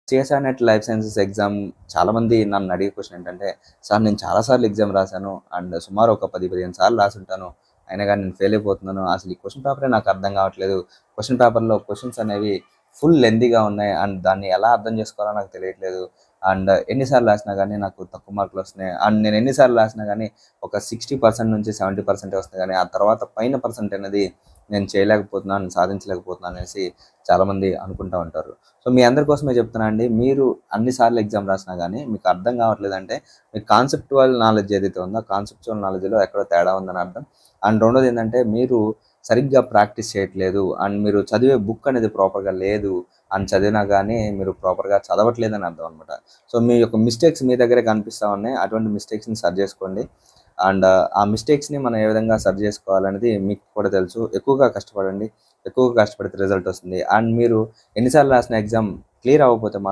CSR net life sciences exam చాలామంది నన్ను అడిగే క్వశ్చన్ ఏంటంటే, సార్ నేను చాలా సార్లు ఎగ్జామ్ రాశాను అండ్ సుమారు ఒక 10, 15 సార్లు రాసుంటాను. అయినా గానీ నేను ఫెయిల్ అయిపోతున్నాను. అసలు ఈ క్వెషన్ పేపరే నాకు అర్థం కావట్లేదు. క్వెషన్ పేపర్‌లో క్వెషన్స్ అనేవి ఫుల్ లెంతీగా ఉన్నాయి అండ్ దాన్ని ఎలా అర్థం చేసుకోవాలో నాకు తెలియట్లేదు. అండ్ ఎన్ని సార్లు రాసినా గానీ నాకు తక్కువ మార్కులు వస్తున్నాయి. అండ్ నేను ఎన్ని సార్లు రాసినా గానీ ఒక 60% నుంచి 70% వస్తాయి గానీ, ఆ తర్వాత పైన పర్సెంట్ అనేది నేను చేయలేకపోతున్నాను, సాధించలేకపోతున్నాను అనేసి చాలామంది అనుకుంటా ఉంటారు. సో, మీ అందరి కోసమే చెప్తున్నా అండి. మీరు అన్ని సార్లు ఎగ్జామ్ రాసినా గానీ మీకు అర్థం కావట్లేదంటే, మీ కాన్సెప్చువల్ నాలెడ్జ్ ఏదైతే ఉందో, కాన్సెప్చువల్ నాలెడ్జ్‌లో ఎక్కడో తేడా ఉందని అర్థం. అండ్ రెండోది ఏంటంటే, మీరు సరిగ్గా ప్రాక్టీస్ చేయట్లేదు. అండ్ మీరు చదివే బుక్ అనేది ప్రాపర్‌గా లేదు. అండ్ చదివినా గానీ మీరు ప్రాపర్‌గా చదవట్లేదని అర్థం అనమాట. సో, మీ యొక్క మిస్టేక్స్ మీ దగ్గరే కనిపిస్తా ఉన్నాయి. అటువంటి మిస్టేక్స్‌ని సరి చేసుకోండి. అండ్ ఆ మిస్టేక్స్‌ని మనం ఏ విధంగా సరి చేసుకోవాలనేది మీకు కూడా తెలుసు. ఎక్కువగా కష్టపడండి. ఎక్కువగా కష్టపడితే రిజల్ట్ వస్తుంది. అండ్ మీరు ఎన్ని సార్లు రాసిన ఎగ్జామ్ క్లియర్ అవ్వకపోతే మాత్రం